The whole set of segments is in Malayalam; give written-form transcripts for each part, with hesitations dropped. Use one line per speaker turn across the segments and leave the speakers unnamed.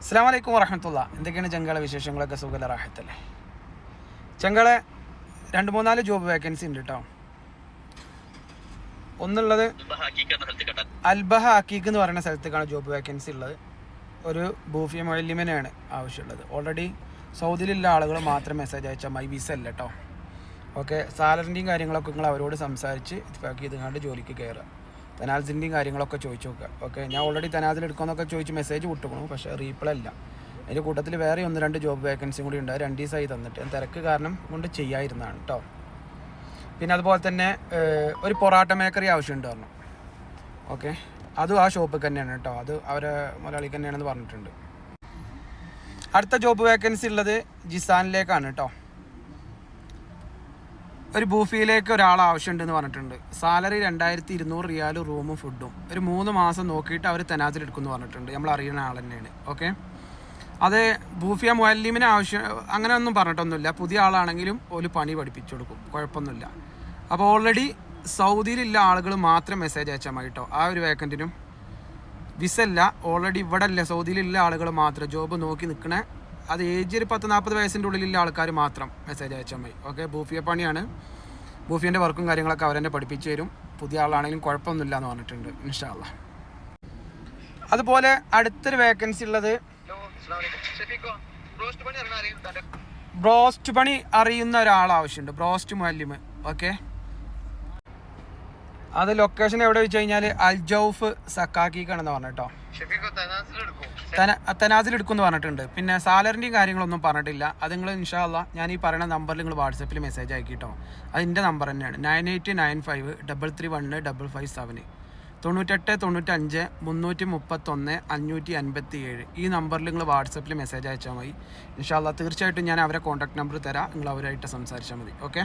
അസ്സലാമു അലൈക്കും വറഹ്മത്തുള്ളാഹി. എന്തൊക്കെയാണ് ചങ്കളെ വിശേഷങ്ങളൊക്കെ? സുഖല റാഹത്തല്ലേ? ചങ്കളെ 2-3-4 ജോബ് വേക്കൻസി ഉണ്ട് കേട്ടോ. ഒന്നുള്ളത് അൽബഹ ഹക്കീക്ക് എന്ന് പറയുന്ന സ്ഥലത്തേക്കാണ് ജോബ് വേക്കൻസി ഉള്ളത്. ഒരു ബൂഫിയ മുഅല്ലിമിനെയാണ് ആവശ്യമുള്ളത്. ഓൾറെഡി സൗദിയിലുള്ള ആളുകൾ മാത്രം മെസ്സേജ് അയച്ചാൽ മതി, വിസ അല്ല കേട്ടോ. ഓക്കെ, സാലറിൻ്റെയും കാര്യങ്ങളൊക്കെ നിങ്ങൾ അവരോട് സംസാരിച്ച് ഇത്ഫാക്കി ഇതുകൊണ്ട് ജോലിക്ക് കയറുക. തനാസിൻ്റെയും കാര്യങ്ങളൊക്കെ ചോദിച്ചു നോക്കുക. ഓക്കെ, ഞാൻ ഓൾറെഡി തനാസിൽ എടുക്കുമെന്നൊക്കെ ചോദിച്ച് മെസ്സേജ് വിട്ടുകൊള്ളു, പക്ഷേ റീപ്ലൈ അല്ല. അതിൻ്റെ കൂട്ടത്തിൽ വേറെ 1-2 ജോബ് വേക്കൻസിയും കൂടി ഉണ്ട്. 2 ദിവസമായി തന്നിട്ട് ഞാൻ തിരക്ക് കാരണം കൊണ്ട് ചെയ്യാതിരുന്നതാണ് കേട്ടോ. പിന്നെ അതുപോലെ തന്നെ ഒരു പൊറാട്ട മേക്കറി ആവശ്യമുണ്ട് പറഞ്ഞു. ഓക്കെ, അതും ആ ഷോപ്പിൽ തന്നെയാണ് കേട്ടോ. അത് അവരെ മലയാളിക്ക് തന്നെയാണെന്ന് പറഞ്ഞിട്ടുണ്ട്. അടുത്ത ജോബ് വേക്കൻസി ഉള്ളത് ജിസാനിലേക്കാണ് കേട്ടോ. ഒരു ബൂഫിയിലേക്ക് ഒരാൾ ആവശ്യമുണ്ടെന്ന് പറഞ്ഞിട്ടുണ്ട്. സാലറി 2200 റിയാൽ, റൂമും ഫുഡും. ഒരു 3 മാസം നോക്കിയിട്ട് അവർ തനാസിൽ എടുക്കുമെന്ന് പറഞ്ഞിട്ടുണ്ട്. നമ്മൾ അറിയുന്ന ആൾ തന്നെയാണ്. ഓക്കെ, അത് ബൂഫിയ മുഅല്ലിമിന് ആവശ്യം അങ്ങനെ ഒന്നും പറഞ്ഞിട്ടൊന്നുമില്ല. പുതിയ ആളാണെങ്കിലും ഒരു പണി പഠിപ്പിച്ചു കൊടുക്കും, കുഴപ്പമൊന്നുമില്ല. അപ്പോൾ ഓൾറെഡി സൗദിയിലുള്ള ആളുകൾ മാത്രം മെസ്സേജ് അയച്ചാൽ മതി കേട്ടോ. ആ ഒരു വേക്കൻറ്റിനും വിസ അല്ല, ഓൾറെഡി ഇവിടെ അല്ല, സൗദിയിലുള്ള ആളുകൾ മാത്രം ജോബ് നോക്കി നിൽക്കണേ. അത് ഏജ് ഒരു 10-40 വയസ്സിൻ്റെ ഉള്ളിലുള്ള ആൾക്കാർ മാത്രം മെസ്സേജ് അയച്ചാൽ മതി. ഓക്കെ, ബൂഫിയ പണിയാണ്. ബൂഫിയൻ്റെ വർക്കും കാര്യങ്ങളൊക്കെ അവരെന്നെ പഠിപ്പിച്ചു തരും. പുതിയ ആളാണെങ്കിലും കുഴപ്പമൊന്നുമില്ല എന്ന് പറഞ്ഞിട്ടുണ്ട്, ഇൻഷാ അല്ലാഹ്. അതുപോലെ അടുത്തൊരു വേക്കൻസി ഉള്ളത് ബ്രോസ്റ്റ് പണി അറിയുന്ന ഒരാൾ ആവശ്യമുണ്ട്. ബ്രോസ്റ്റ് മുഅല്ലിം. ഓക്കെ, അത് ലൊക്കേഷൻ എവിടെ വെച്ച് കഴിഞ്ഞാൽ അൽജൗഫ് സക്കാക്കിക്കാണെന്ന് പറഞ്ഞു കേട്ടോ. തനാസിൽ എടുക്കുമെന്ന് പറഞ്ഞിട്ടുണ്ട്. പിന്നെ സാലറിൻ്റെയും കാര്യങ്ങളൊന്നും പറഞ്ഞിട്ടില്ല. അത് നിങ്ങൾ ഇൻഷാ അല്ലാഹ് ഞാൻ ഈ പറയുന്ന നമ്പറിൽ നിങ്ങൾ വാട്സപ്പിൽ മെസ്സേജ് ആക്കി കേട്ടോ. അതിൻ്റെ നമ്പർ തന്നെയാണ് 9895331557 9895331557. ഈ നമ്പറിൽ നിങ്ങൾ വാട്സപ്പിൽ മെസ്സേജ് അയച്ചാൽ മതി. ഇൻഷാ അല്ലാഹ് തീർച്ചയായിട്ടും ഞാൻ അവരെ കോൺടാക്ട് നമ്പർ തരാം. നിങ്ങൾ അവരായിട്ട് സംസാരിച്ചാൽ മതി. ഓക്കെ,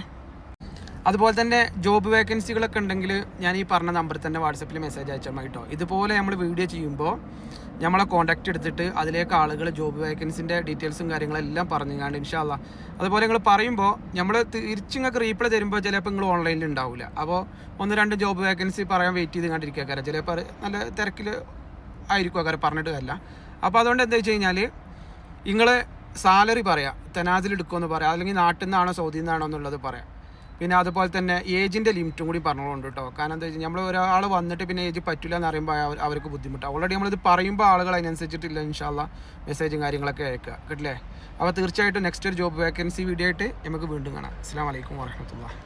അതുപോലെ തന്നെ ജോബ് വേക്കൻസികളൊക്കെ ഉണ്ടെങ്കിൽ ഞാൻ ഈ പറഞ്ഞ നമ്പറിൽ തന്നെ വാട്സപ്പിൽ മെസ്സേജ് അയച്ചാൽ മതി കേട്ടോ. ഇതുപോലെ നമ്മൾ വീഡിയോ ചെയ്യുമ്പോൾ നമ്മളെ കോൺടാക്റ്റ് എടുത്തിട്ട് അതിലേക്ക് ആളുകൾ ജോബ് വേക്കൻസിൻ്റെ ഡീറ്റെയിൽസും കാര്യങ്ങളെല്ലാം പറഞ്ഞുകൊണ്ട് ഇൻഷാ അല്ലാഹ്. അതുപോലെ നിങ്ങൾ പറയുമ്പോൾ നമ്മൾ തിരിച്ചിങ്ങൾക്ക് റീപ്ലൈ തരുമ്പോൾ ചിലപ്പോൾ നിങ്ങൾ ഓൺലൈനിൽ ഉണ്ടാവില്ല. അപ്പോൾ 1-2 ജോബ് വേക്കൻസി പറയാൻ വെയിറ്റ് ചെയ്ത് കണ്ടിരിക്കുക. ചിലപ്പോൾ നല്ല തിരക്കിൽ ആയിരിക്കും കാര്യം പറഞ്ഞിട്ട് അല്ല. അപ്പോൾ അതുകൊണ്ട് എന്താ വെച്ച് കഴിഞ്ഞാൽ നിങ്ങൾ സാലറി പറയാം, തനാസിൽ എടുക്കുമെന്ന് പറയാം, അല്ലെങ്കിൽ നാട്ടിൽ നിന്നാണോ സൗദിയിൽ നിന്നാണോ എന്നുള്ളത് പറയാം. പിന്നെ അതുപോലെ തന്നെ ഏജിൻ്റെ ലിമിറ്റും കൂടി പറഞ്ഞുകൊണ്ട് കേട്ടോ. കാരണം എന്താ വെച്ചാൽ നമ്മൾ ഒരാൾ വന്നിട്ട് പിന്നെ ഏജ് പറ്റില്ല എന്ന് പറയുമ്പോൾ അവർക്ക് ബുദ്ധിമുട്ടാണ്. ഓൾറെഡി നമ്മളിത് പറയുമ്പോൾ ആളുകൾ അതിനനുസരിച്ചിട്ടില്ല ഇൻഷാ അല്ലാഹ് മെസ്സേജും കാര്യങ്ങളൊക്കെ അയക്കുക കേട്ടില്ലേ. അപ്പോൾ തീർച്ചയായിട്ടും നെക്സ്റ്റ് ഒരു ജോബ് വേക്കൻസി വീഡിയോ ആയിട്ട് നമുക്ക് വീണ്ടും കാണാം. അസ്സലാമു അലൈക്കും വറഹ്മത്തുള്ളാഹി.